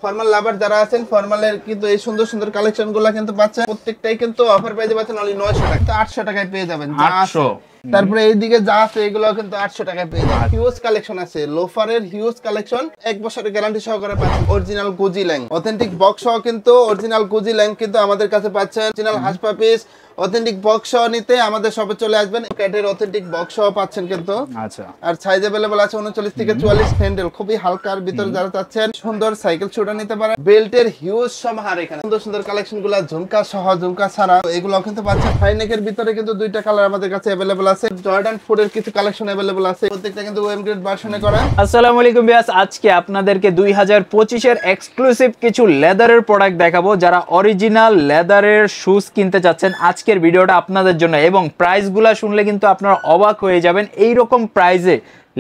Formal লাভার যারা আছেন, ফর্মালের কিন্তু এই সুন্দর সুন্দর কালেকশনগুলো কিন্তু পাচ্ছেন। প্রত্যেকটাই কিন্তু অফার পেয়ে যাবেন অনলি 900 টাকা, 800 টাকায় পেয়ে যাবেন। 800। তারপরে এইদিকে যা আছে এগুলো কিন্তু 800 টাকায় পেয়ে যাবেন। হিউজ কালেকশন আছে, লোফারের হিউজ কালেকশন, 1 বছরের গ্যারান্টি সহকারে পাচ্ছেন। অরিজিনাল গুজি ল্যাং অথেন্টিক বক্স সহ কিন্তু অরিজিনাল গুজি ল্যাং কিন্তু আমাদের কাছে পাচ্ছেন। অরিজিনাল হাসপা পিস অথেন্টিক বক্স সহ নিতে আমাদের শপে চলে আসবেন। ক্যাটের অথেন্টিক বক্স সহ পাচ্ছেন কিন্তু। আচ্ছা, আর সাইজ अवेलेबल আছে 39 থেকে 44। হ্যান্ডেল খুবই হালকার ভিতরে যারা চাচ্ছেন সুন্দর সাইকেল শুটার নিতে পারেন। বেল্টের হিউজ সমাহার, এখানে সুন্দর সুন্দর কালেকশনগুলো, ঝুমকা সহ ঝুমকা ছাড়া এগুলো কিন্তু পাচ্ছেন। হাইনেকের ভিতরে কিন্তু দুইটা কালার আমাদের কাছে अवेलेबल আছে। জর্ডান 4 এর কিছু কালেকশন अवेलेबल আছে, প্রত্যেকটা কিন্তু ওএম গ্রেড ভার্সনে করা। আসসালামু আলাইকুম ভিউয়ার্স, আজকে আপনাদেরকে 2025 এর এক্সক্লুসিভ কিছু লেদারের প্রোডাক্ট দেখাবো। যারা অরিজিনাল লেদারের শুজ কিনতে চাচ্ছেন, আজকের ভিডিওটা আপনাদের জন্য। এবং প্রাইসগুলো শুনলে কিন্তু আপনারা অবাক হয়ে যাবেন। এই রকম প্রাইসে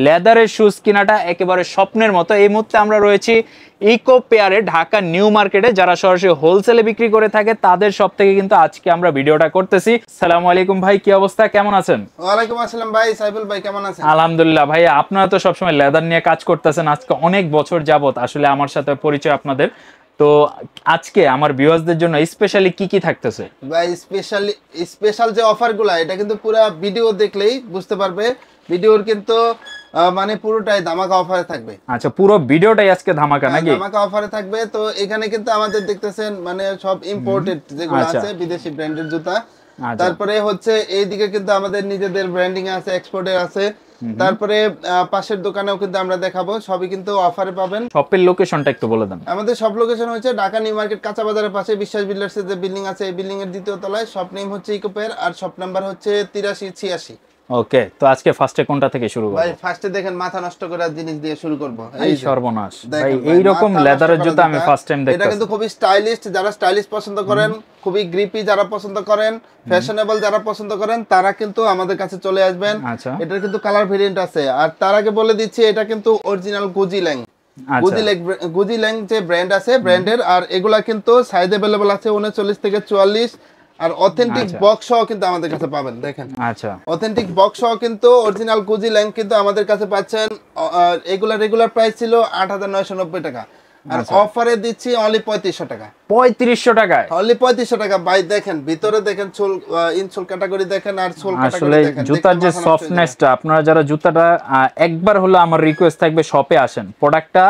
লেদারের শুজ কেনাটা একেবারে স্বপ্নের মতো। এই মুহূর্তে আমরা রয়েছি ইকো পেয়ারে, ঢাকা নিউ মার্কেটে। যারা সরাসরি হোলসেলে বিক্রি করে থাকে তাদের সব থেকে কিন্তু আজকে আমরা ভিডিওটা করতেছি। আসসালামু আলাইকুম ভাই, কি অবস্থা, কেমন আছেন? ওয়ালাইকুম আসসালাম ভাই, সাইফুল ভাই কেমন আছেন? আলহামদুলিল্লাহ ভাই, আপনারা তো সবসময় লেদার নিয়ে কাজ করতেছেন, আজকে অনেক বছর যাবত আসলে আমার সাথে পরিচয় আপনাদের। তো আজকে আমার ভিউয়ার্সদের জন্য স্পেশালি কি কি থাকতেছে ভাই? স্পেশাল যে অফারগুলো, এটা কিন্তু পুরো ভিডিও দেখলেই বুঝতে পারবে। ভিডিওর কিন্তু মানে পুরোটাই ধামাকা অফারে থাকবে। আচ্ছা, পুরো ভিডিওটাই আজকে ধামাকা নাকি? ধামাকা অফারে থাকবে। তো এখানে কিন্তু আমাদের দেখতেছেন মানে সব ইম্পোর্টেড যেগুলো আছে, বিদেশি ব্র্যান্ডের জুতা। তারপরে হচ্ছে এইদিকে কিন্তু আমাদের নিজেদের ব্র্যান্ডিং আছে, এক্সপোর্টের আছে। তারপরে পাশের দোকানেও কিন্তু আমরা দেখাবো, সবই কিন্তু অফারে পাবেন। শপের লোকেশনটা একটু বলে দেন। আমাদের সব লোকেশন হচ্ছে ঢাকা নিউ মার্কেট কাঁচা বাজারের পাশে বিশ্বাস বিল্ডার্সের যে বিল্ডিং আছে, এই বিল্ডিং এর দ্বিতীয় তলায়। শপ নেম হচ্ছে ইকোপের, আর শপ নাম্বার হচ্ছে 8386। ওকে, তো আজকে ফার্স্টে কোনটা থেকে শুরু করব? ভাই ফার্স্টে দেখেন, মাথা নষ্ট করার জিনিস দিয়ে শুরু করব। এই সর্বনাশ ভাই, এই রকম লেদারের জুতা আমি ফার্স্ট টাইম দেখতেছি। এটা কিন্তু খুবই স্টাইলিশ, যারা স্টাইলিশ পছন্দ করেন, খুবই গ্রিপি যারা পছন্দ করেন, ফ্যাশনেবল যারা পছন্দ করেন, তারা কিন্তু আমাদের কাছে চলে আসবেন। এটার কিন্তু কালার ভেরিয়েন্ট আছে। আর তার আগে বলে দিচ্ছি, এটা কিন্তু অরিজিনাল গুজি ল্যাং। গুজি ল্যাং যে ব্র্যান্ড আছে, ব্র্যান্ডের। আর এগুলা কিন্তু সাইজ अवेलेबल আছে 39 থেকে 44। আর অথেন্টিক বক্স সহ কিন্তু আমাদের কাছে পাবেন। দেখেন, আচ্ছা, অথেন্টিক বক্স সহ কিন্তু অরিজিনাল গুজি ল্যাং কিন্তু আমাদের কাছে পাচ্ছেন। এগুলা রেগুলার প্রাইস ছিল 8990 টাকা, আর অফারে দিচ্ছি অনলি 3500 টাকা। 3500 টাকায় অনলি 3500 টাকা। ভাই দেখেন, ভিতরে দেখেন, সোল ইনসোল ক্যাটাগরি দেখেন, আর সোল ক্যাটাগরি দেখেন। জুতার যে সফটনেসটা, আপনারা যারা জুতাটা একবার হলো, আমার রিকোয়েস্ট থাকবে শপে আসেন, প্রোডাক্টটা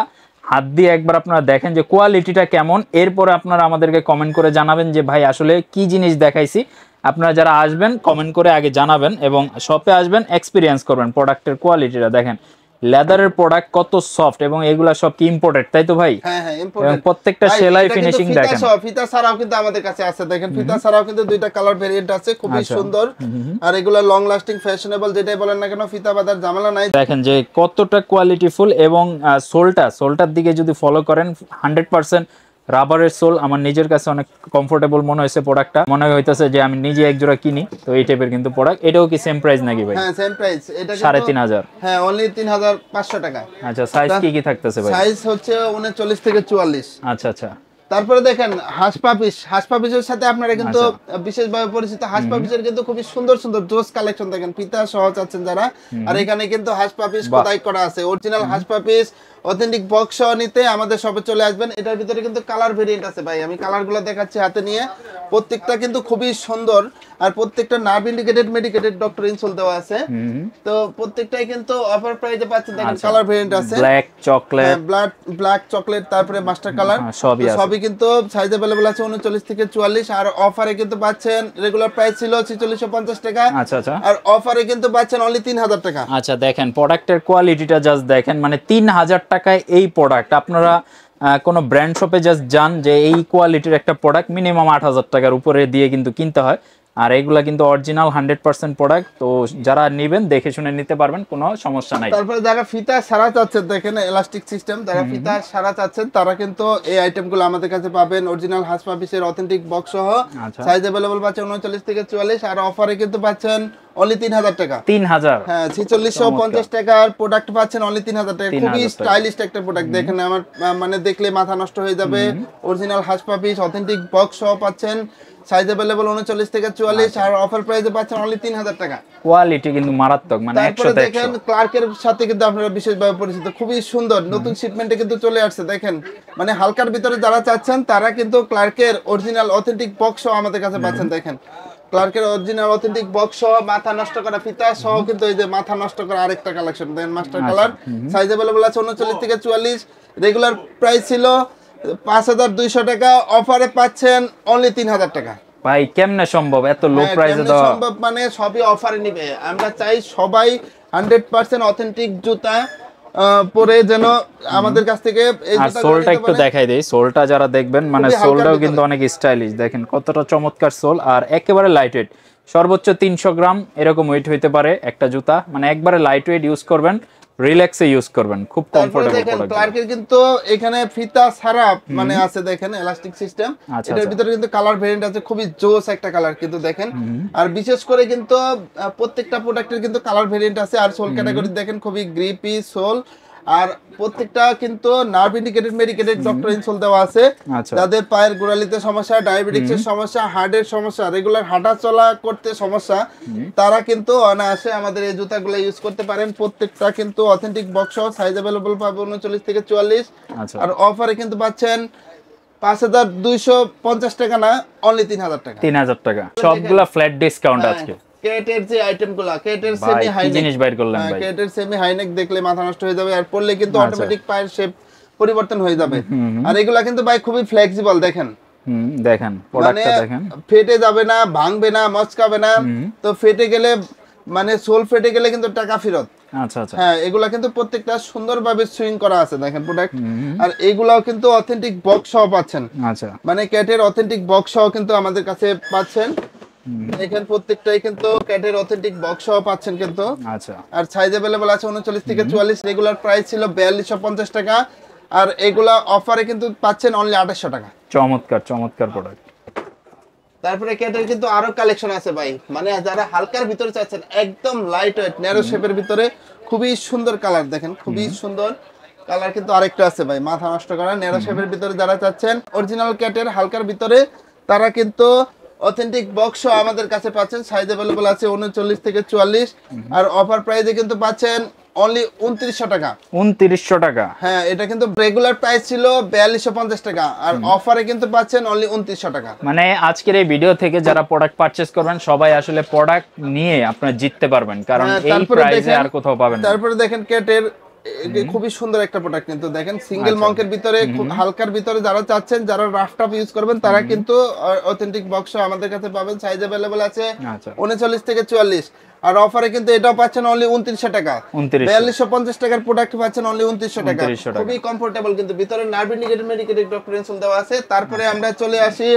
হাত দিয়ে একবার আপনারা দেখেন যে কোয়ালিটিটা কেমন। এরপরে আপনারা আমাদেরকে কমেন্ট করে জানাবেন যে ভাই আসলে কি জিনিস দেখাইছি। আপনারা যারা আসবেন কমেন্ট করে আগে জানাবেন, এবং শপে আসবেন, এক্সপিরিয়েন্স করবেন প্রোডাক্টের কোয়ালিটিটা। দেখেন লেদারের প্রোডাক্ট কত সফট, এবং এগুলা সব কি ইম্পোর্টেড, তাই তো ভাই? হ্যাঁ হ্যাঁ, ইম্পোর্টেড। প্রত্যেকটা সেলাই ফিনিশিং দেখেন। ফিতা ছাড়াও কিন্তু আমাদের কাছে আছে। দেখেন, ফিতা ছাড়াও কিন্তু দুইটা কালার ভেরিয়েন্ট আছে, খুবই সুন্দর। আর এগুলা লং লাস্টিং, ফ্যাশনেবল, যেটাই বলেন না কেন, ফিতা বাঁধার ঝামেলা নাই। দেখেন যে কতটা কোয়ালিটিফুল, এবং সোলটার দিকে যদি ফলো করেন, 100% রাবারের সোল। আমার নিজের কাছে অনেক কমফোর্টেবল মনে হয়েছে প্রোডাক্টটা। মনে হইতেছে যে আমি নিজে এক জোড়া কিনি। তো এই টাইপের কিন্তু প্রোডাক্ট। এটাও কি সেম প্রাইস নাকি ভাই? হ্যাঁ, সেম প্রাইস। এটা 3500। হ্যাঁ, অনলি 3500 টাকা। আচ্ছা, সাইজ কি কি থাকতেছে ভাই? সাইজ হচ্ছে 39 থেকে 44। আচ্ছা আচ্ছা। তারপরে দেখেন হাসপা পিসের সাথে আপনারা কিন্তু বিশেষভাবে পরিচিত। হাসপা পিসের কিন্তু খুবই সুন্দর সুন্দর জোস কালেকশন দেখেন, ফিতা সহ চাচ্ছেন যারা। আর এখানে কিন্তু হাসপা পিস খোদাই করা আছে, অরিজিনাল হাসপা পিস অথেন্টিক বক্স সহ নিতে আমাদের শপে চলে আসবেন। এটার ভিতরে কিন্তু কালার ভেরিয়েন্ট আছে ভাই, আমি কালারগুলো দেখাচ্ছি হাতে নিয়ে। প্রত্যেকটা কিন্তু খুবই সুন্দর, আর প্রত্যেকটা nerve indicated, medicated, doctor insole দেওয়া আছে। তো প্রত্যেকটাই কিন্তু অফার প্রাইসে পাচ্ছেন। দেখেন কালার ভেরিয়েন্ট আছে, ব্ল্যাক চকলেট, ব্ল্যাক চকলেট, তারপরে মাস্টার কালার, সবই কিন্তু সাইজ अवेलेबल আছে 39 থেকে 44। আর অফারে কিন্তু পাচ্ছেন, রেগুলার প্রাইস ছিল 4650 টাকা। আচ্ছা আচ্ছা, আর অফারে কিন্তু পাচ্ছেন অনলি 3000 টাকা। আচ্ছা, দেখেন প্রোডাক্টের কোয়ালিটিটা জাস্ট দেখেন, মানে 3000 টাকায় এই প্রোডাক্ট। আপনারা কোনো ব্র্যান্ড শপে জাস্ট যান, যে এই কোয়ালিটির একটা প্রোডাক্ট মিনিমাম 8000 টাকার উপরে দিয়ে কিন্তু কিনতে হয়। আর এগুলা কিন্তু অরিজিনাল 100% প্রোডাক্ট। তো যারা নেবেন দেখে শুনে নিতে পারবেন, কোনো সমস্যা নাই। তারপরে যারা ফিতা সারা চাচ্ছেন, দেখেন এলাস্টিক সিস্টেম, যারা ফিতা সারা চাচ্ছেন তারা কিন্তু এই আইটেমগুলো আমাদের কাছে পাবেন। অরিজিনাল হাসপা পিসের অথেন্টিক বক্স সহ, সাইজ अवेलेबल পাচ্ছেন 39 থেকে 44। আর অফারে কিন্তু পাচ্ছেন অনলি 3000 টাকা। 3000? হ্যাঁ 4650 টাকার প্রোডাক্ট পাচ্ছেন অনলি 3000 টাকা। খুবই স্টাইলিশ একটা প্রোডাক্ট, দেখেন আমার মানে দেখলে মাথা নষ্ট হয়ে যাবে। অরিজিনাল হাস পাপিস অথেন্টিক বক্স সহ পাচ্ছেন, সাইজ अवेलेबल 39 থেকে 44, আর অফার প্রাইসে পাচ্ছেন অনলি 3000 টাকা। কোয়ালিটি কিন্তু মারাত্মক, মানে 100 তারপরে তে 100। দেখেন ক্লার্কের সাথে কিন্তু আপনারা বিশেষভাবে পরিচিত, খুবই সুন্দর নতুন শিপমেন্টে কিন্তু চলে আসছে। দেখেন মানে হালকার ভিতরে যারা চাচ্ছেন তারা কিন্তু ক্লার্কের অরিজিনাল অথেন্টিক বক্স সহ আমাদের কাছে পাচ্ছেন। দেখেন ক্লার্কের অরিজিনাল অথেন্টিক বক্স সহ মাথা নষ্ট করা ফিতা সহ কিন্তু এই যে মাথা নষ্ট করা আরেকটা কালেকশন দেখেন, মাস্টার কালার, সাইজ अवेलेबल আছে 39 থেকে 44। রেগুলার প্রাইস ছিল 5200 টাকা, অফারে পাচ্ছেন অনলি 3000 টাকা। ভাই কেমনে সম্ভব এত লো প্রাইসে কেমনে দেওয়া? সম্ভব মানে সবই অফারে নিবে। আমরা চাই সবাই 100% অথেন্টিক জুতা পরে যেন আমাদের কাছ থেকে এই আর জুতাগুলো সোলটা নিতে একটু পারে। দেখাই দেই, সোলটা যারা দেখবেন মানে খুবই হালকার সোলটাও ভিতরে। কিন্তু অনেক স্টাইলিশ, দেখেন কতটা চমৎকার সোল, আর একেবারে লাইট ওয়েট, সর্বোচ্চ 300 গ্রাম এরকম ওয়েট হইতে পারে একটা জুতা, মানে একবারে লাইট ওয়েট ইউজ করবেন, রিল্যাক্সে ইউজ করবেন, খুব তারপরে কমফোর্টেবল দেখেন প্রোডাক্ট। ক্লার্কের কিন্তু এখানে ফিতা ছাড়া মানে আছে দেখেন এলাস্টিক সিস্টেম, আচ্ছা, এটার আচ্ছা। ভিতরে কিন্তু কালার ভেরিয়েন্ট আছে, খুবই জোস একটা কালার কিন্তু দেখেন। আর বিশেষ করে কিন্তু প্রত্যেকটা প্রোডাক্টের কিন্তু কালার ভেরিয়েন্ট আছে। আর সোল ক্যাটাগরি দেখেন খুবই গ্রিপি সোল, আর প্রত্যেকটা কিন্তু nerve indicated medicated doctor insole দেওয়া আছে। আচ্ছা। যাদের পায়ের গোড়ালিতে সমস্যা, ডায়াবেটিক্সের সমস্যা, হার্টের সমস্যা, রেগুলার হাঁটা চলা করতে সমস্যা, তারা কিন্তু অনায়াসে আমাদের এই জুতাগুলো ইউজ করতে পারেন। প্রত্যেকটা কিন্তু অথেন্টিক বক্স সহ, সাইজ अवेलेबल পাবে 39 থেকে 44। আচ্ছা। আর অফারে কিন্তু পাচ্ছেন 5250 টাকা না, অনলি 3000 টাকা। 3000 টাকা, সবগুলা ফ্ল্যাট ডিসকাউন্ট আজকে। কেটের যে আইটেমগুলো, কেটের ভাই সেমি কি হাই জিনিস বাইর করলেন ভাই? কেটের সেমি হাইনেক দেখলে মাথা নষ্ট হয়ে যাবে, আর পরলে কিন্তু আচ্ছা। অটোমেটিক পায়ের শেপ পরিবর্তন হয়ে যাবে। আর এগুলা কিন্তু ভাই খুবই ফ্লেক্সিবল, দেখেন দেখেন মানে প্রোডাক্টটা দেখেন, ফেটে যাবে না, ভাঙবে না, মচকাবে না। তো ফেটে গেলে মানে সোল ফেটে গেলে কিন্তু টাকা ফেরত। আচ্ছা আচ্ছা। হ্যাঁ এগুলা কিন্তু প্রত্যেকটা সুন্দরভাবে সুইং করা আছে দেখেন প্রোডাক্ট। আর এগুলাও কিন্তু অথেন্টিক বক্স সহ পাচ্ছেন, আচ্ছা। মানে ক্যাটের অথেন্টিক বক্স সহ কিন্তু আমাদের কাছে পাচ্ছেন। এখানে প্রত্যেকটাই কিন্তু ক্যাটের অথেন্টিক বক্স সহ পাচ্ছেন কিন্তু। আচ্ছা। আর সাইজ अवेलेबल আছে 39 থেকে 44। রেগুলার প্রাইস ছিল 4250 টাকা, আর এগুলা অফারে কিন্তু পাচ্ছেন অনলি 2800 টাকা। চমৎকার চমৎকার প্রোডাক্ট। তারপরে ক্যাটের কিন্তু আরো কালেকশন আছে ভাই, মানে যারা হালকার ভিতরে চাচ্ছেন, একদম লাইট ওয়েট ন্যারো শেপের ভিতরে খুবই সুন্দর কালার, দেখেন খুবই সুন্দর কালার কিন্তু আরেকটা আছে ভাই, মাথা নষ্ট করা ন্যারো শেপের ভিতরে যারা চাচ্ছেন অরিজিনাল ক্যাটের হালকার ভিতরে, তারা কিন্তু অথেন্টিক বক্স আমাদের কাছে পাচ্ছেন। সাইজ अवेलेबल আছে 39 থেকে 44। আর অফার প্রাইসে কিন্তু পাচ্ছেন অনলি 2900 টাকা। 2900 টাকা? হ্যাঁ এটা কিন্তু রেগুলার প্রাইস ছিল 4250 টাকা, আর অফারে কিন্তু পাচ্ছেন অনলি 2900 টাকা। মানে আজকের এই ভিডিও থেকে যারা প্রোডাক্ট পারচেজ করবেন সবাই আসলে প্রোডাক্ট নিয়ে আপনারা জিততে পারবেন, কারণ এই প্রাইসে আর কোথাও পাবেন না। তারপরে দেখেন ক্যাটের খুবই সুন্দর একটা প্রোডাক্ট কিন্তু দেখেন, সিঙ্গেল মঙ্কের ভিতরে খুব হালকার ভিতরে যারা চাচ্ছেন, যারা রাফ টাফ ইউজ করবেন, তারা কিন্তু অথেন্টিক বক্স আমাদের কাছে পাবেন। সাইজ अवेलेबल আছে 39 থেকে 44। আর অফারে কিন্তু এটাও পাচ্ছেন অনলি 2900 টাকা। 4250 টাকার প্রোডাক্ট পাচ্ছেন অনলি 2900 টাকা। খুবই কমফোর্টেবল কিন্তু, ভিতরে nerve indicated medicated doctor insole দেওয়া আছে। তারপরে আমরা চলে আসি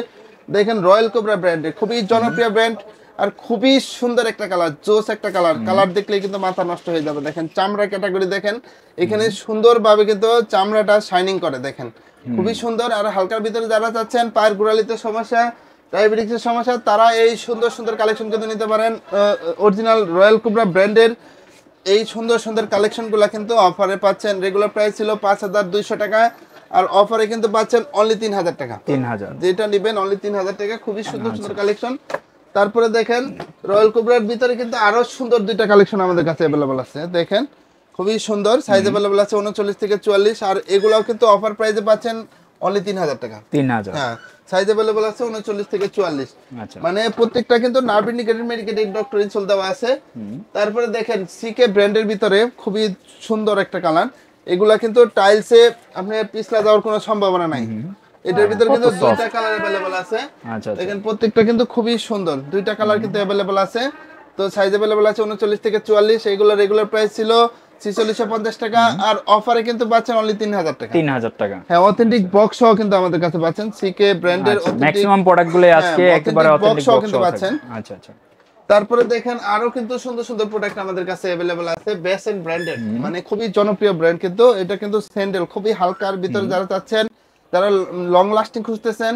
দেখেন রয়্যাল কোবরা ব্র্যান্ডের, খুবই জনপ্রিয় ব্র্যান্ড আর খুবই সুন্দর একটা কালার, জোস একটা কালার, কালার দেখলে কিন্তু মাথা নষ্ট হয়ে যাবে। দেখেন চামড়া ক্যাটাগরি দেখেন, এখানে সুন্দরভাবে কিন্তু চামড়াটা শাইনিং করে, দেখেন খুবই সুন্দর। আর হালকার ভিতরে যারা চাচ্ছেন, পায়ের গোড়ালিতে সমস্যা, ডায়াবেটিক্সের সমস্যা, তারা এই সুন্দর সুন্দর কালেকশন কিন্তু নিতে পারেন। অরিজিনাল রয়্যাল কোবরা ব্র্যান্ডের এই সুন্দর সুন্দর কালেকশনগুলো কিন্তু অফারে পাচ্ছেন। রেগুলার প্রাইস ছিল 5200 টাকা, আর অফারে কিন্তু পাচ্ছেন অনলি 3000 টাকা। 3000 যেটা নেবেন অনলি 3000 টাকা। খুবই সুন্দর সুন্দর কালেকশন। তারপরে দেখেন রয়্যাল কোবরার ভিতরে কিন্তু আরো সুন্দর দুইটা কালেকশন আমাদের কাছে अवेलेबल আছে, দেখেন খুবই সুন্দর। সাইজ अवेलेबल আছে 39 থেকে 44। আর এগুলাও কিন্তু অফার প্রাইসে পাচ্ছেন অনলি 3000 টাকা। 3000? হ্যাঁ সাইজ अवेलेबल আছে 39 থেকে 44। আচ্ছা। মানে প্রত্যেকটা কিন্তু nerve indicated medicated doctor insole দেওয়া আছে। তারপরে দেখেন সিকে ব্র্যান্ডের ভিতরে খুবই সুন্দর একটা কালার, এগুলা কিন্তু টাইলসে আপনি পিছলা যাওয়ার কোনো সম্ভাবনা নাই। এটার ভিতরে কিন্তু দুইটা কালার अवेलेबल আছে। আচ্ছা। দেখেন প্রত্যেকটা কিন্তু খুবই সুন্দর, দুইটা কালার কিন্তু अवेलेबल আছে। তো সাইজ अवेलेबल আছে 39 থেকে 44। এগুলো রেগুলার প্রাইস ছিল 4650 টাকা, আর অফারে কিন্তু পাচ্ছেন অনলি 3000 টাকা। 3000 টাকা? হ্যাঁ অথেন্টিক বক্স সহ কিন্তু আমাদের কাছে পাচ্ছেন। সিকে ব্র্যান্ডের ম্যাক্সিমাম প্রোডাক্টগুলো আজকে একেবারে অথেন্টিক বক্স সহ পাচ্ছেন। আচ্ছা আচ্ছা। তারপরে দেখেন আরো কিন্তু সুন্দর সুন্দর প্রোডাক্ট আমাদের কাছে अवेलेबल আছে বেসেন ব্র্যান্ডের, মানে খুবই জনপ্রিয় ব্র্যান্ড কিন্তু। এটা কিন্তু স্যান্ডেল, খুবই হালকার ভিতরে যারা চাচ্ছেন, যারা লং লাস্টিং খুঁজতেছেন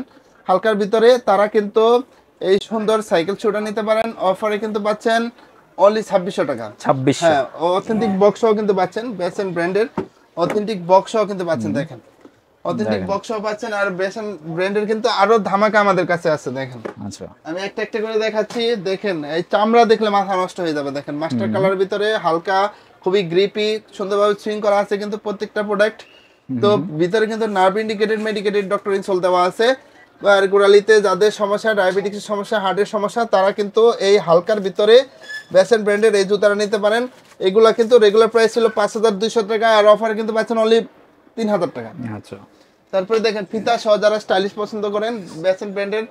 হালকার ভিতরে, তারা কিন্তু এই সুন্দর সাইকেল শুটা নিতে পারেন। অফারে কিন্তু পাচ্ছেন অনলি 2600 টাকা। 2600। হ্যাঁ, অথেন্টিক বক্সও কিন্তু পাচ্ছেন, বেসেন ব্র্যান্ডের অথেন্টিক বক্সও কিন্তু পাচ্ছেন। দেখেন অথেন্টিক বক্সও পাচ্ছেন, আর বেসেন ব্র্যান্ডের কিন্তু আরো ধামাকা আমাদের কাছে আছে। দেখেন আচ্ছা, আমি একটা একটা করে দেখাচ্ছি। দেখেন এই চামড়া দেখলে মাথা নষ্ট হয়ে যাবে। দেখেন মাস্টার কালারের ভিতরে হালকা খুবই গ্রিপি সুন্দরভাবে সুইং করা আছে কিন্তু প্রত্যেকটা প্রোডাক্ট। তো ভিতরে কিন্তু nerve indicated medicated doctor insole দেওয়া আছে। আর গোড়ালিতে যাদের সমস্যা, ডায়াবেটিক্সের সমস্যা, হার্টের সমস্যা, তারা কিন্তু এই হালকার ভিতরে বেসেন ব্র্যান্ডের এই জুতাটা নিতে পারেন। এগুলা কিন্তু রেগুলার প্রাইস ছিল 5200 টাকা, আর অফারে কিন্তু পাচ্ছেন অনলি 3000 টাকা। আচ্ছা, তারপরে দেখেন ফিতা সহ যারা স্টাইলিশ পছন্দ করেন বেসেন ব্র্যান্ডের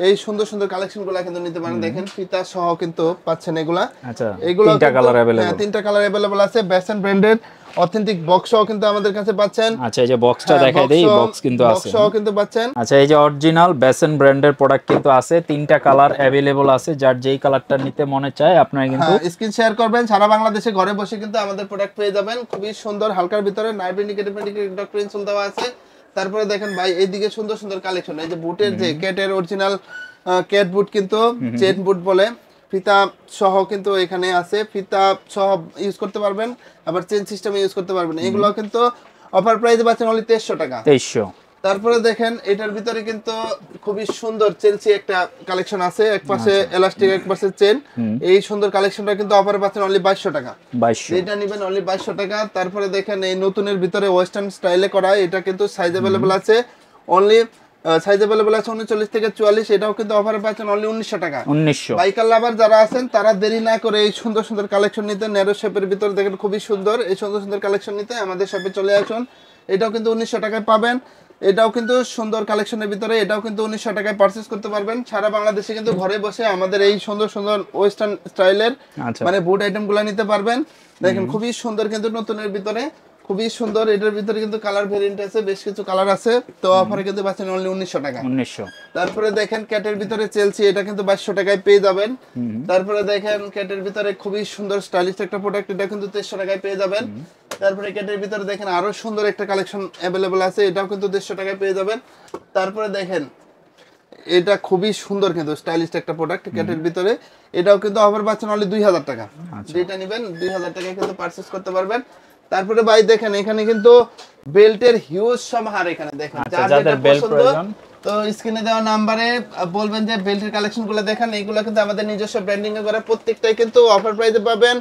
এই সুন্দর সুন্দর কালেকশনগুলো কিন্তু নিতে পারেন। দেখেন ফিতা সহ কিন্তু পাচ্ছেন এগুলা। আচ্ছা, এগুলো তিনটা কালার अवेलेबल। তিনটা কালার अवेलेबल আছে। বেসেন ব্র্যান্ডের অথেন্টিক বক্সও কিন্তু আমাদের কাছে পাচ্ছেন। আচ্ছা, এই যে বক্সটা দেখাই দেই, বক্স কিন্তু আছে। বক্সও কিন্তু পাচ্ছেন। আচ্ছা, এই যে অরিজিনাল বেসেন ব্র্যান্ডের প্রোডাক্ট কিন্তু আছে, তিনটা কালার अवेलेबल আছে। যার যেই কালারটা নিতে মনে চায় আপনারা কিন্তু স্ক্রিন শেয়ার করবেন। সারা বাংলাদেশে ঘরে বসে কিন্তু আমাদের প্রোডাক্ট পেয়ে যাবেন। খুবই সুন্দর হালকার ভিতরে naive indicated medicated doctor insole দেওয়া আছে। তারপরে দেখেন ভাই এইদিকে সুন্দর সুন্দর কালেকশন, এই যে বুটের যে ক্যাটের অরিজিনাল ক্যাট বুট কিন্তু চেন বুট বলে, ফিতা সহ কিন্তু এখানে আছে। ফিতা সহ ইউজ করতে পারবেন, আবার চেন সিস্টেমে ইউজ করতে পারবেন। এগুলো কিন্তু অফার প্রাইসে পাচ্ছেন অনলি 2300 টাকা। 2300। তারপরে দেখেন এটার ভিতরে কিন্তু খুবই সুন্দর চেলসি একটা কালেকশন আছে, এক পাশে এলাস্টিক এক পাশে চেন। এই সুন্দর কালেকশনটা কিন্তু অফারে পাচ্ছেন অনলি 2200 টাকা। 2200, এটা নেবেন অনলি 2200 টাকা। তারপরে দেখেন এই নতুনের ভিতরে ওয়েস্টার্ন স্টাইলে করা, এটা কিন্তু সাইজ अवेलेबल আছে অনলি সাইজ अवेलेबल আছে 39 থেকে 44। এটাও কিন্তু অফারে পাচ্ছেন অনলি 1900 টাকা। 1900। বাইকার লাভার যারা আছেন তারা দেরি না করে এই সুন্দর সুন্দর কালেকশন নিতে, ন্যারো শেপের ভিতরে দেখেন খুবই সুন্দর এই সুন্দর সুন্দর কালেকশন নিতে আমাদের শপে চলে আসুন। এটাও কিন্তু 1900 টাকায় পাবেন। এটাও কিন্তু সুন্দর কালেকশনের ভিতরে, এটাও কিন্তু 1900 টাকায় পারচেজ করতে পারবেন। সারা বাংলাদেশে কিন্তু ঘরে বসে আমাদের এই সুন্দর সুন্দর ওয়েস্টার্ন স্টাইলের আচ্ছা, মানে বুট আইটেমগুলো নিতে পারবেন। দেখেন খুবই সুন্দর কিন্তু নতুনের ভিতরে, খুবই সুন্দর। এটার ভিতরে কিন্তু কালার ভেরিয়েন্ট আছে, বেশ কিছু কালার আছে। তো অফারে কিন্তু পাচ্ছেন অনলি 1900 টাকা। 1900। তারপরে দেখেন ক্যাটের ভিতরে চেলসি, এটা কিন্তু 2200 টাকায় পেয়ে যাবেন। তারপরে দেখেন ক্যাটের ভিতরে খুবই সুন্দর স্টাইলিশ একটা প্রোডাক্ট, এটা কিন্তু 2300 টাকায় পেয়ে যাবেন। তারপরে ক্যাটের ভিতরে দেখেন আরো সুন্দর একটা কালেকশন अवेलेबल আছে, এটাও কিন্তু 2300 টাকায় পেয়ে যাবেন। তারপরে দেখেন এটা খুবই সুন্দর কিন্তু স্টাইলিশ একটা প্রোডাক্ট ক্যাটের ভিতরে, এটাও কিন্তু অফার পাচ্ছেন অনলি 2000 টাকা। যেটা নেবেন 2000 টাকায় কিন্তু পারচেজ করতে পারবেন। তারপরে ভাই দেখেন এখানে কিন্তু বেল্টের হিউজ সমাহার। এখানে দেখেন যাদের বেল্ট প্রয়োজন তো স্ক্রিনে দেওয়া নাম্বারে বলবেন যে বেল্টের কালেকশনগুলো দেখেন। এইগুলো কিন্তু আমাদের নিজস্ব ব্র্যান্ডিং এ করা, প্রত্যেকটাই কিন্তু অফার প্রাইসে পাবেন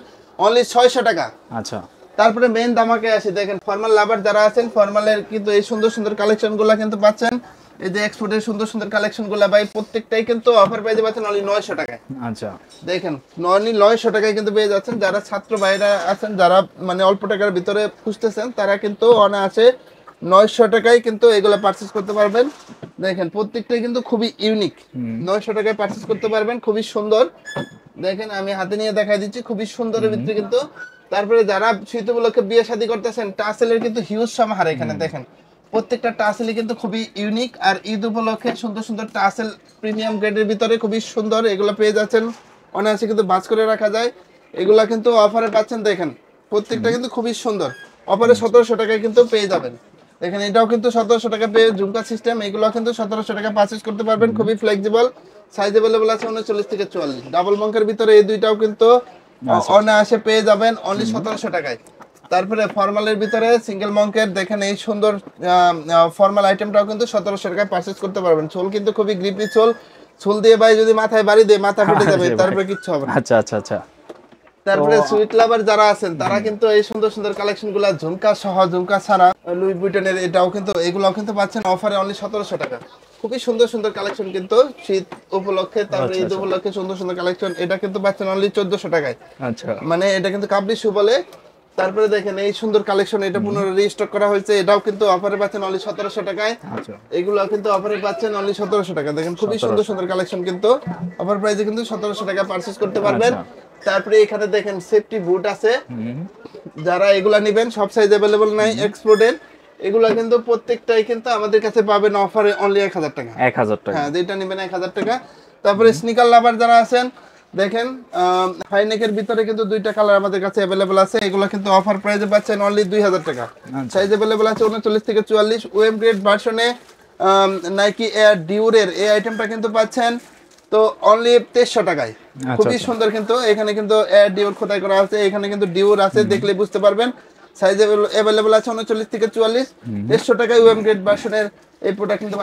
অনলি 600 টাকা। আচ্ছা, তারপরে মেইন দামাকে আসি। দেখেন ফর্মাল লাভার যারা আছেন, ফর্মালের কিন্তু এই সুন্দর সুন্দর কালেকশনগুলো কিন্তু পাচ্ছেন। এই যে এক্সপোর্টের সুন্দর সুন্দর কালেকশনগুলো ভাই প্রত্যেকটাই কিন্তু অফার প্রাইসে পাচ্ছেন অনলি 900 টাকায়। আচ্ছা, দেখেন অনলি 900 টাকায় কিন্তু পেয়ে যাচ্ছেন। যারা ছাত্র ভাইরা আছেন, যারা মানে অল্প টাকার ভিতরে খুঁজতেছেন, তারা কিন্তু অনায়াসে 900 টাকায় কিন্তু এগুলো পারচেজ করতে পারবেন। দেখেন প্রত্যেকটাই কিন্তু খুবই ইউনিক, 900 টাকায় পারচেজ করতে পারবেন, খুবই সুন্দর। দেখেন আমি হাতে নিয়ে দেখাই দিচ্ছি, খুবই সুন্দরের ভিতরে কিন্তু। তারপরে যারা শীত উপলক্ষে বিয়ে শাদী করতেছেন, টাসেলের কিন্তু হিউজ সমাহার এখানে দেখেন। প্রত্যেকটা টাসেলই কিন্তু খুবই ইউনিক, আর ঈদ উপলক্ষে সুন্দর সুন্দর টাসেল প্রিমিয়াম গ্রেডের ভিতরে খুবই সুন্দর এগুলো পেয়ে যাচ্ছেন। অনায়াসে কিন্তু বাজ করে রাখা যায়। এগুলা কিন্তু অফারে পাচ্ছেন। দেখেন প্রত্যেকটা কিন্তু খুবই সুন্দর, অফারে 1700 টাকায় কিন্তু পেয়ে যাবেন। দেখেন এটাও কিন্তু 1700 টাকা পেয়ে ঝুমকা সিস্টেম, এগুলো কিন্তু 1700 টাকা পারচেজ করতে পারবেন। খুবই ফ্লেক্সিবল, সাইজ अवेलेबल আছে 39 থেকে 44। ডাবল মঙ্কের ভিতরে এই দুইটাও কিন্তু অনায়াসে পেয়ে যাবেন অনলি 1700 টাকায়। তারপরে ফর্মালের ভিতরে সিঙ্গেল মঙ্কের দেখেন এই সুন্দর ফর্মাল আইটেমটাও কিন্তু 1700 টাকায় পারচেজ করতে পারবেন। চোল কিন্তু খুবই গ্রিপি চোল, চুল দিয়ে ভাই যদি মাথায় বাড়ি দেয় মাথা ফেটে যাবে, তারপরে কিচ্ছু হবে না। আচ্ছা, আচ্ছা, আচ্ছা। তারপরে সুইট লাভার যারা আছেন তারা কিন্তু এই সুন্দর সুন্দর কালেকশনগুলো ঝুমকা সহ, ঝুমকা ছাড়া লুই ভিটনের এটাও কিন্তু, এগুলোও কিন্তু পাচ্ছেন অফারে অনলি 1700 টাকা। খুবই সুন্দর সুন্দর কালেকশন কিন্তু শীত উপলক্ষে, তারপরে ঈদ উপলক্ষে সুন্দর সুন্দর কালেকশন, এটা কিন্তু পাচ্ছেন অনলি 1400 টাকায়। আচ্ছা, মানে এটা কিন্তু কাবলি শু বলে। তারপরে দেখেন এই সুন্দর কালেকশন, এটা পুনরায় রিস্টক করা হয়েছে, এটাও কিন্তু অফারে পাচ্ছেন অনলি 1700 টাকায়। আচ্ছা, এগুলো কিন্তু অফারে পাচ্ছেন অনলি 1700 টাকা। দেখেন খুবই সুন্দর সুন্দর কালেকশন কিন্তু অফার প্রাইসে কিন্তু 1700 টাকা পারচেজ করতে পারবেন। তারপরে এখানে দেখেন সেফটি বুট আছে, যারা এগুলা নেবেন সব সাইজ अवेलेबल নাই এক্সপোর্টের, এগুলা কিন্তু প্রত্যেকটাই কিন্তু আমাদের কাছে পাবেন অফারে অনলি 1000 টাকা। 1000 টাকা। হ্যাঁ, যেটা নেবেন 1000 টাকা। তারপরে স্নিকার লাভার যারা আছেন দেখেন হাইনেকের ভিতরে কিন্তু দুইটা কালার আমাদের কাছে अवेलेबल আছে, এগুলো কিন্তু অফার প্রাইসে পাচ্ছেন অনলি 2000 টাকা। সাইজ अवेलेबल আছে 39 থেকে 44। ওয়েব গ্রেড ভার্সনে নাইকি এয়ার ডিউরের এই আইটেমটা কিন্তু পাচ্ছেন তো অনলি 2300 টাকায় খুবই সুন্দর। কিন্তু এখানে কিন্তু ডিওর খোদাই করা আছে, এখানে কিন্তু ডিওর আছে, দেখলে বুঝতে পারবেন। সাইজ अवेलेबल আছে 39 থেকে 44। 150 টাকায় ওএম গ্রেড ভার্সনের এই প্রোডাক্ট কিন্তু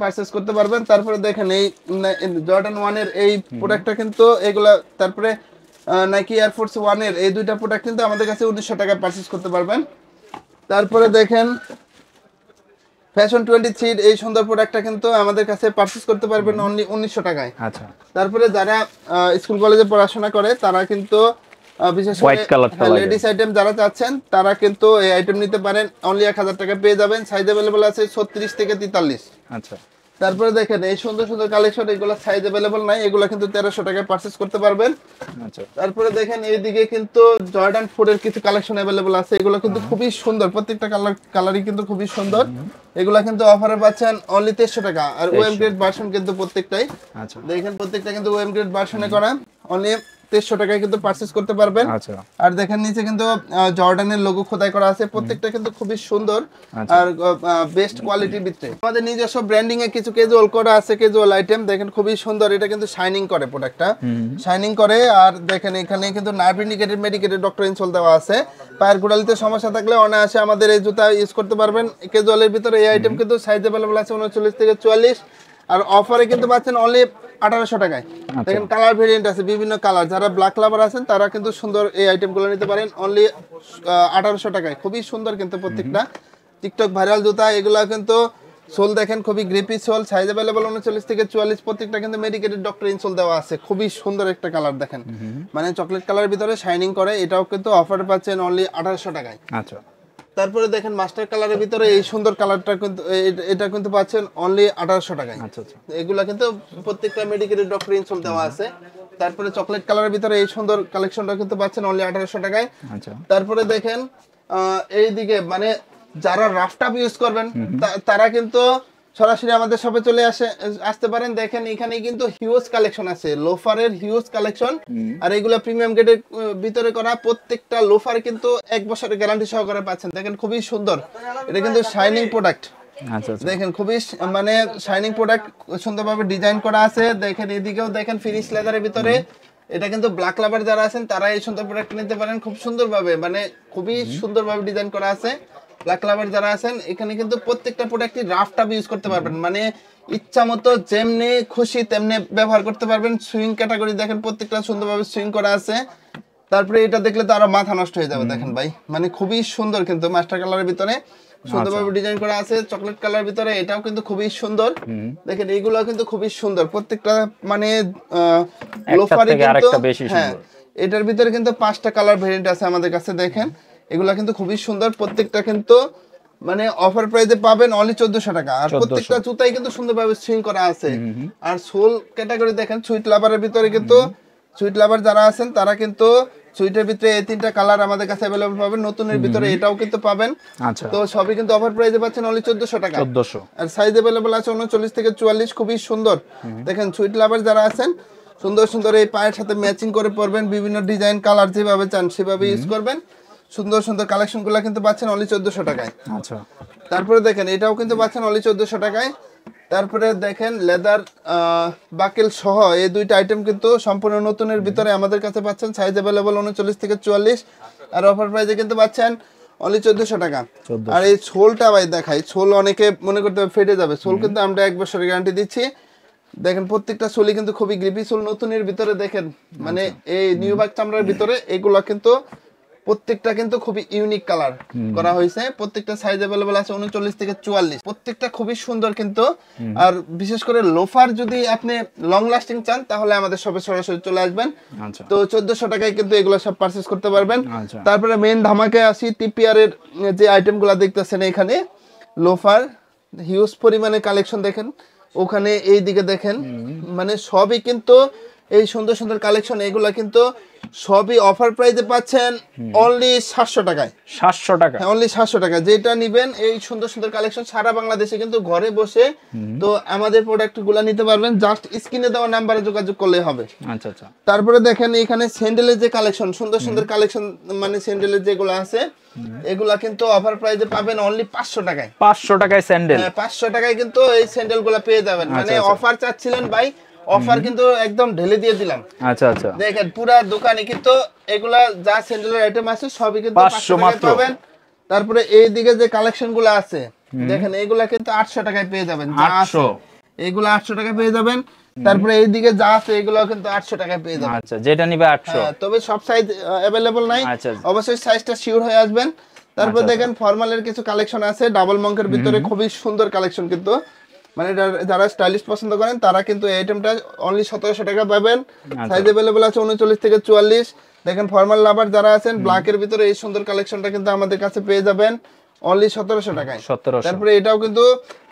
পারচেজ করতে পারবেন। তারপরে দেখেন এই জর্ডান 1 এর এই প্রোডাক্টটা কিন্তু এগুলা, তারপরে নাইকি এয়ার ফোর্স 1 এর এই দুইটা প্রোডাক্ট কিন্তু আমাদের কাছে 1900 টাকায় পারচেজ করতে পারবেন। তারপরে দেখেন ফ্যাশন 23 এই সুন্দর প্রোডাক্টটা কিন্তু আমাদের কাছে পারচেজ করতে পারবেন অনলি 1900 টাকায়। আচ্ছা। তারপরে যারা স্কুল কলেজে পড়াশোনা করে তারা কিন্তু বিশেষ করে লেডিস আইটেম যারা চাচ্ছেন তারা কিন্তু এই আইটেম নিতে পারেন, অনলি 1000 টাকা পেয়ে যাবেন। সাইজ अवेलेबल আছে 36 থেকে 43। আচ্ছা। তারপরে দেখেন এই সুন্দর সুন্দর কালেকশন, এগুলো সাইজ अवेलेबल নাই, এগুলো কিন্তু 1300 টাকায় পারচেজ করতে পারবেন। আচ্ছা। তারপরে দেখেন এইদিকে কিন্তু জর্ডান 4 এর কিছু কালেকশন अवेलेबल আছে, এগুলো কিন্তু খুবই সুন্দর, প্রত্যেকটা কালারই কিন্তু খুবই সুন্দর। এগুলো কিন্তু অফারে পাচ্ছেন অনলি 2300 টাকা। আর ওএম গ্রেড ভার্সন কিন্তু প্রত্যেকটাই, আচ্ছা, দেখেন প্রত্যেকটা কিন্তু ওএম গ্রেড ভার্সনে করা, অনলি 2300 টাকায় কিন্তু পারচেজ করতে পারবেন। আচ্ছা। আর দেখেন নিচে কিন্তু জর্ডানের লোগো খোদাই করা আছে, প্রত্যেকটা কিন্তু খুবই সুন্দর আর বেস্ট কোয়ালিটির ভিতরে। আমাদের নিজস্ব ব্র্যান্ডিং এ কিছু ক্যাজুয়াল করা আছে, ক্যাজুয়াল আইটেম দেখেন খুবই সুন্দর। এটা কিন্তু শাইনিং করে, প্রোডাক্টটা শাইনিং করে। আর দেখেন এখানে কিন্তু nerve indicated medicated doctor insole দেওয়া আছে। পায়ের গোড়ালিতে সমস্যা থাকলে অনায়াসে আমাদের এই জুতা ইউজ করতে পারবেন। ক্যাজুয়ালের ভিতরে এই আইটেম কিন্তু সাইজ अवेलेबल আছে 39 থেকে 44। আর অফারে কিন্তু পাচ্ছেন অনলি 1800 টাকায়। দেখেন কালার ভেরিয়েন্ট আছে, বিভিন্ন কালার। যারা ব্ল্যাক লাভার আছেন তারা কিন্তু সুন্দর এই আইটেমগুলো নিতে পারেন অনলি 1800 টাকায়। খুবই সুন্দর কিন্তু প্রত্যেকটা টিকটক ভাইরাল জুতা। এগুলা কিন্তু সোল দেখেন খুবই গ্রিপি সোল, সাইজ अवेलेबल 39 থেকে 44। প্রত্যেকটা কিন্তু মেডিকেটেড ডক্টর ইনসোল দেওয়া আছে, খুবই সুন্দর একটা কালার দেখেন, মানে চকলেট কালারের ভিতরে শাইনিং করে। এটাও কিন্তু অফারে পাচ্ছেন অনলি 1800 টাকায়। আচ্ছা। তারপরে দেখেন মাস্টার কালারের ভিতরে এই সুন্দর কালারটা কিন্তু এটা কিন্তু পাচ্ছেন অনলি 1800 টাকায়। আচ্ছা আচ্ছা। এগুলা কিন্তু প্রত্যেকটা মেডিকেটেড ডক্টর ইনসোল দেওয়া আছে। তারপরে চকলেট কালারের ভিতরে এই সুন্দর কালেকশনটা কিন্তু পাচ্ছেন অনলি 1800 টাকায়। আচ্ছা। তারপরে দেখেন এইদিকে মানে যারা রাফটাপ ইউজ করবেন তারা কিন্তু সরাসরি আমাদের শপে চলে আসতে পারেন। দেখেন এখানে কিন্তু হিউজ কালেকশন আছে, লোফারের হিউজ কালেকশন। আর এগুলা প্রিমিয়াম গ্রেডের ভিতরে করা, প্রত্যেকটা লোফার কিন্তু 1 বছরের গ্যারান্টি সহকারে পাচ্ছেন। দেখেন খুবই সুন্দর, এটা কিন্তু শাইনিং প্রোডাক্ট। আচ্ছা। দেখেন খুবই মানে শাইনিং প্রোডাক্ট, সুন্দরভাবে ডিজাইন করা আছে। দেখেন এদিকেও দেখেন ফিনিশ লেদারের ভিতরে। এটা কিন্তু ব্ল্যাক লাভার যারা আছেন তারা এই সুন্দর প্রোডাক্ট নিতে পারেন, খুব সুন্দরভাবে, মানে খুবই সুন্দরভাবে ডিজাইন করা আছে। ব্ল্যাক লাভার যারা আছেন এখানে কিন্তু প্রত্যেকটা প্রোডাক্টই রাফটাপ ইউজ করতে পারবেন, মানে ইচ্ছা মতো যেমনি খুশি তেমনি ব্যবহার করতে পারবেন। সুইং ক্যাটাগরি দেখেন প্রত্যেকটা সুন্দরভাবে সুইং করা আছে। তারপরে এটা দেখলে তো আরো মাথা নষ্ট হয়ে যাবে। দেখেন ভাই, মানে খুবই সুন্দর কিন্তু মাস্টার কালারের ভিতরে সুন্দরভাবে ডিজাইন করা আছে। চকলেট কালারের ভিতরে এটাও কিন্তু খুবই সুন্দর। দেখেন এইগুলো কিন্তু খুবই সুন্দর, প্রত্যেকটা মানে লোফারে কিন্তু। হ্যাঁ, এটার ভিতরে কিন্তু 5টা কালার ভেরিয়েন্ট আছে আমাদের কাছে। দেখেন এগুলা কিন্তু খুবই সুন্দর, প্রত্যেকটা কিন্তু মানে অফার প্রাইসে পাবেন অনলি 1400 টাকা। আর প্রত্যেকটা জুতাই কিন্তু সুন্দরভাবে সুইং করা আছে। আর সোল ক্যাটাগরি দেখেন সুইট লাভারের ভিতরে কিন্তু সুইট লাভার যারা আছেন তারা কিন্তু সুইটের ভিতরে এই 3টা কালার আমাদের কাছে अवेलेबल পাবেন। নতুনের ভিতরে এটাও কিন্তু পাবেন। আচ্ছা। তো সবই কিন্তু অফার প্রাইসে পাচ্ছেন অনলি 1400 টাকা। 1400। আর সাইজ अवेलेबल আছে 39 থেকে 44, খুবই সুন্দর। দেখেন সুইট লাভার যারা আছেন সুন্দর সুন্দর এই পায়ের সাথে ম্যাচিং করে পরবেন, বিভিন্ন ডিজাইন কালার যেভাবে চান সেভাবে ইউজ করবেন। সুন্দর সুন্দর কালেকশনগুলো কিন্তু পাচ্ছেন অনলি 1400 টাকায়। আচ্ছা। তারপরে দেখেন এটাও কিন্তু পাচ্ছেন অনলি 1400 টাকায়। তারপরে দেখেন লেদার বাকেল সহ এই দুইটা আইটেম কিন্তু সম্পূর্ণ নতুনের ভিতরে আমাদের কাছে পাচ্ছেন। সাইজ अवेलेबल 39 থেকে 44। আর অফার প্রাইসে কিন্তু পাচ্ছেন অনলি 1400 টাকা। আর এই সোলটা ভাই দেখাই, সোল অনেকে মনে করতে ফেটে যাবে, সোল কিন্তু আমরা 1 বছরের গ্যারান্টি দিচ্ছি। দেখেন প্রত্যেকটা সোলই কিন্তু খুবই গ্রিপি সোল নতুনের ভিতরে। দেখেন মানে এই নিউ বাগ চামড়ার ভিতরে এগুলা কিন্তু প্রত্যেকটা কিন্তু খুবই ইউনিক কালার করা হয়েছে। প্রত্যেকটা সাইজ अवेलेबल আছে 39 থেকে 44। প্রত্যেকটা খুবই সুন্দর কিন্তু। আর বিশেষ করে লোফার যদি আপনি লং লাস্টিং চান তাহলে আমাদের শপে সরাসরি চলে আসবেন। আচ্ছা। তো 1400 টাকায় কিন্তু এগুলো সব পারচেজ করতে পারবেন। তারপরে মেইন ধামাকায় আসি, টিপিআর এর যে আইটেমগুলো দেখতেছেন এখানে লোফার হিউজ পরিমাণে কালেকশন। দেখেন ওখানে এই দিকে দেখেন, মানে সবই কিন্তু এই সুন্দর সুন্দর কালেকশন। এগুলা কিন্তু সবই অফার প্রাইসে পাচ্ছেন অনলি 700 টাকায়। 700 টাকা? হ্যাঁ, অনলি 700 টাকা। যেটা নিবেন এই সুন্দর সুন্দর কালেকশন সারা বাংলাদেশে কিন্তু ঘরে বসে তো আমাদের প্রোডাক্টগুলো নিতে পারবেন। জাস্ট স্ক্রিনে দেওয়া নাম্বারে যোগাযোগ করলে হবে। আচ্ছা আচ্ছা। তারপরে দেখেন এখানে স্যান্ডেলের যে কালেকশন, সুন্দর সুন্দর কালেকশন, মানে স্যান্ডেলের যেগুলো আছে এগুলা কিন্তু অফার প্রাইসে পাবেন অনলি 500 টাকায়। 500 টাকায় স্যান্ডেল? হ্যাঁ, 500 টাকায় কিন্তু এই স্যান্ডেলগুলো পেয়ে যাবেন। মানে অফার চাচ্ছিলেন ভাই, অফার কিন্তু একদম ঢেলে দিয়ে দিলাম। আচ্ছা আচ্ছা, দেখেন পুরা দোকানে কিন্তু এগুলা যা স্যান্ডেলের আইটেম আছে সবই কিন্তু 500 500 টাকায় পাবেন। তারপরে এইদিকে যে কালেকশন গুলো আছে দেখেন এগুলা কিন্তু 800 টাকায় পেয়ে যাবেন। যা আছে 800, এগুলো 800 টাকায় পেয়ে যাবেন। তারপরে এইদিকে যা আছে এগুলো কিন্তু 800 টাকায় পেয়ে যাবেন। আচ্ছা যেটা নিবে 800। হ্যাঁ, তবে সব সাইজ अवेलेबल নাই, আচ্ছা অবশ্যই সাইজটা শিওর হয়ে আসবেন। তারপর দেখেন ফর্মালের কিছু কালেকশন আছে ডাবল মঙ্কের ভিতরে, খুবই সুন্দর কালেকশন কিন্তু, মানে যারা স্টাইলিশ পছন্দ করেন তারা কিন্তু এই আইটেমটা অনলি 1700 টাকা পাবেন। সাইজ अवेलेबल আছে 39 থেকে 44। দেখেন ফর্মাল লাভার যারা আছেন ব্ল্যাকের ভিতরে এই সুন্দর কালেকশনটা কিন্তু আমাদের কাছে পেয়ে যাবেন অনলি 1700 টাকায়। 1700। তারপরে এটাও কিন্তু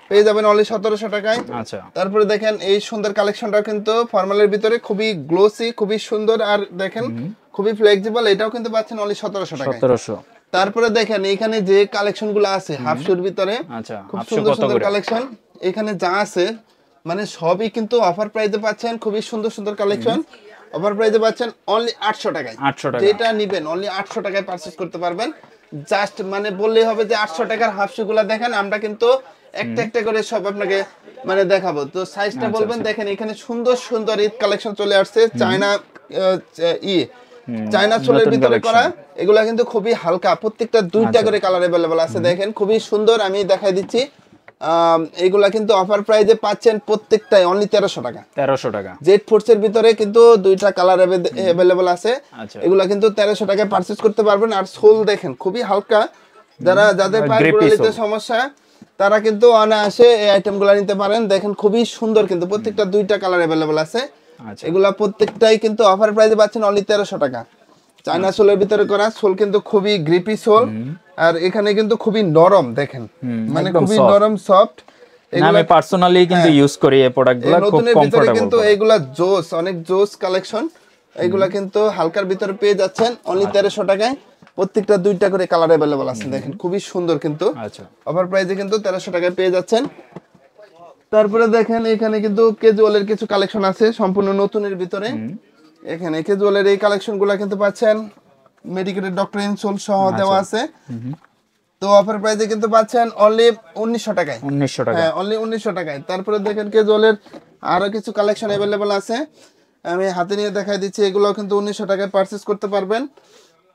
পেয়ে যাবেন অনলি 1700 টাকায়। আচ্ছা তারপরে দেখেন এই সুন্দর কালেকশনটা কিন্তু ফর্মালের ভিতরে খুবই গ্লোসি, খুবই সুন্দর, আর দেখেন খুবই ফ্লেক্সিবল, এটাও কিন্তু পাচ্ছেন অনলি 1700 টাকায়। 1700। তারপরে দেখেন এখানে যে কালেকশন গুলো আছে হাফ শুর ভিতরে, আচ্ছা খুব হাফ শু সুন্দর কত সুন্দর করে? কালেকশন এখানে যা আছে মানে সবই কিন্তু অফার প্রাইসে পাচ্ছেন, খুবই সুন্দর সুন্দর কালেকশন অফার প্রাইসে পাচ্ছেন অনলি 800 টাকায়। 800 টাকা। যেটা নেবেন অনলি 800 টাকায় পারচেজ করতে পারবেন। জাস্ট মানে বললেই হবে যে 800 টাকার হাফ শু গুলা দেখেন, আমরা কিন্তু একটা একটা করে সব আপনাকে মানে দেখাবো। তো সাইজটা বলবেন। দেখেন এখানে সুন্দর সুন্দর ঈদ কালেকশন চলে আসছে, চায়না চায়না সোলের ভিতরে করা, এগুলা কিন্তু খুবই হালকা, প্রত্যেকটা দুইটা করে কালার अवेलेबल আছে। দেখেন খুবই সুন্দর, আমি দেখাই দিচ্ছি। এগুলা কিন্তু অফার প্রাইসে পাচ্ছেন প্রত্যেকটাই অনলি 1300 টাকা। 1300 টাকা। জেড ফোর্স এর ভিতরে কিন্তু দুইটা কালার अवेलेबल আছে। আচ্ছা এগুলা কিন্তু 1300 টাকায় পারচেজ করতে পারবেন। আর সোল দেখেন খুবই হালকা, যাদের পায়ের গোড়ালিতে সমস্যা তারা কিন্তু অনায়াসে এই আইটেমগুলো নিতে পারেন। দেখেন খুবই সুন্দর কিন্তু প্রত্যেকটা দুইটা কালার अवेलेबल আছে। আচ্ছা এগুলা প্রত্যেকটাই কিন্তু অফার প্রাইসে পাচ্ছেন অনলি 1300 টাকা। চায়না সোলের ভিতরে করা, সোল কিন্তু খুবই গ্রিপি সোল, আর এখানে কিন্তু খুবই নরম, দেখেন মানে খুবই নরম সফট। আমি পার্সোনালি কিন্তু ইউজ করি এই প্রোডাক্টগুলো, খুব নতুনের ভিতরে কমফোর্টেবল কিন্তু এইগুলা জোস, অনেক জোস কালেকশন। এইগুলা কিন্তু হালকার ভিতরে পেয়ে যাচ্ছেন অনলি 1300 টাকায়। প্রত্যেকটা দুইটা করে কালার अवेलेबल আছে। দেখেন খুবই সুন্দর কিন্তু, আচ্ছা অফার প্রাইসে কিন্তু 1300 টাকায় পেয়ে যাচ্ছেন। তারপরে দেখেন এখানে কিন্তু ক্যাজুয়ালের কিছু কালেকশন আছে সম্পূর্ণ নতুনের ভিতরে। এখানে ক্যাজুয়ালের এই কালেকশনগুলো কিন্তু পাচ্ছেন মেডিকেটেড ডক্টর ইনসোল সহ দেওয়া আছে। তো অফার প্রাইসে কিন্তু পাচ্ছেন অনলি 1900 টাকায়। 1900 টাকা। হ্যাঁ অনলি 1900 টাকায়। তারপরে দেখেন ক্যাজুয়ালের আরো কিছু কালেকশন अवेलेबल আছে, আমি হাতে নিয়ে দেখাই দিচ্ছি। এগুলো কিন্তু 1900 টাকায় পারচেজ করতে পারবেন,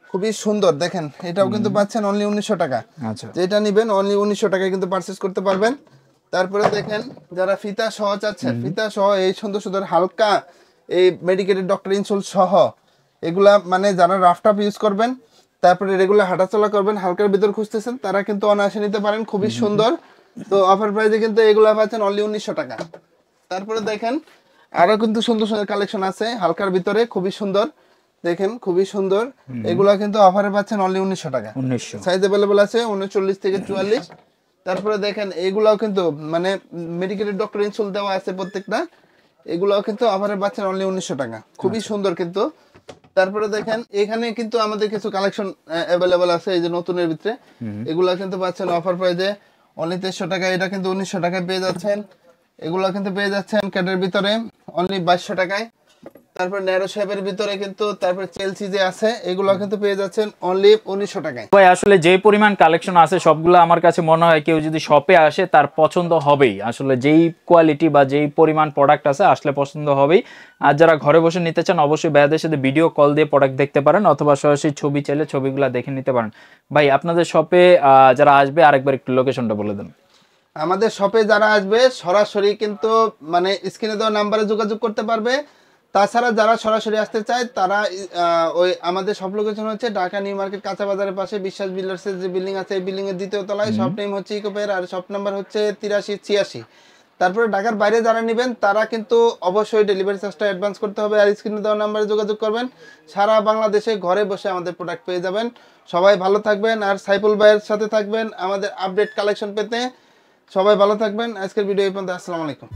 খুবই সুন্দর। দেখেন এটাও কিন্তু পাচ্ছেন অনলি 1900 টাকা। আচ্ছা যেটা নেবেন অনলি 1900 টাকায় কিন্তু পারচেজ করতে পারবেন। তারপরে দেখেন যারা ফিতা সহ চাচ্ছেন, ফিতা সহ এই সুন্দর সুন্দর হালকা এই মেডিকেটেড ডক্টর ইনসোল সহ, এগুলা মানে যারা রাফটাপ ইউজ করবেন, তারপরে রেগুলার হাঁটাচলা করবেন, হালকার ভিতর খুঁজতেছেন, তারা কিন্তু অনায়াসে নিতে পারেন, খুবই সুন্দর। তো অফার প্রাইসে কিন্তু এগুলা পাচ্ছেন অনলি 1900 টাকা। তারপরে দেখেন আরো কিন্তু সুন্দর সুন্দর কালেকশন আছে হালকার ভিতরে, খুবই সুন্দর। দেখেন খুবই সুন্দর, এগুলা কিন্তু অফারে পাচ্ছেন অনলি 1900 টাকা। 1900। সাইজ अवेलेबल আছে 39 থেকে 44। তারপরে দেখেন এইগুলাও কিন্তু মানে মেডিকেটেড ডক্টর ইনসোল দেওয়া আছে প্রত্যেকটা, এগুলাও কিন্তু অফারে পাচ্ছেন অনলি 1900 টাকা, খুবই সুন্দর কিন্তু। তারপরে দেখেন এখানে কিন্তু আমাদের কিছু কালেকশন अवेलेबल আছে এই যে নতুনের ভিতরে, এগুলা কিন্তু পাচ্ছেন অফার প্রাইসে অনলি 1300 টাকা। এটা কিন্তু 1900 টাকায় পেয়ে যাচ্ছেন। এগুলা কিন্তু পেয়ে যাচ্ছেন ক্যাটের ভিতরে অনলি 2200 টাকায়। তারপর ন্যারো শেপের ভিতরে কিন্তু তারপর চেলসি যে আছে এগুলো কিন্তু পেয়ে যাচ্ছেন অনলি 1900 টাকায়। ভাই আসলে যে পরিমাণ কালেকশন আছে সবগুলো আমার কাছে মনে হয় কেউ যদি শপে আসে তার পছন্দ হবেই। আসলে যেই কোয়ালিটি বা যেই পরিমাণ প্রোডাক্ট আছে আসলে পছন্দ হবেই। আর যারা ঘরে বসে নিতে চান অবশ্যই ভাইয়াদের সাথে ভিডিও কল দিয়ে প্রোডাক্ট দেখতে পারেন, অথবা সরাসরি ছবি চাইলে ছবিগুলো দেখে নিতে পারেন। ভাই আপনাদের শপে যারা আসবে আরেকবার একটু লোকেশনটা বলে দেন। আমাদের শপে যারা আসবে সরাসরি কিন্তু মানে স্ক্রিনে দেওয়া নাম্বারে যোগাযোগ করতে পারবে। তাছাড়া যারা সরাসরি আসতে চায় তারা ওই আমাদের সব লোকেশন হচ্ছে ঢাকা নিউ মার্কেট কাঁচা বাজারের পাশে বিশ্বাস বিল্ডার্সের যে বিল্ডিং আছে এই বিল্ডিং এর দ্বিতীয় তলায়। শপ নেম হচ্ছে ইকোপের, আর শপ নাম্বার হচ্ছে 8386। তারপরে ঢাকার বাইরে যারা নেবেন তারা কিন্তু অবশ্যই ডেলিভারি চার্জটা অ্যাডভান্স করতে হবে, আর স্ক্রিনে দেওয়া নাম্বারে যোগাযোগ করবেন। সারা বাংলাদেশে ঘরে বসে আমাদের প্রোডাক্ট পেয়ে যাবেন। সবাই ভালো থাকবেন, আর সাইফুল ভাইয়ের সাথে থাকবেন আমাদের আপডেট কালেকশন পেতে। সবাই ভালো থাকবেন। আজকের ভিডিও এই পর্যন্ত। আসসালামু আলাইকুম।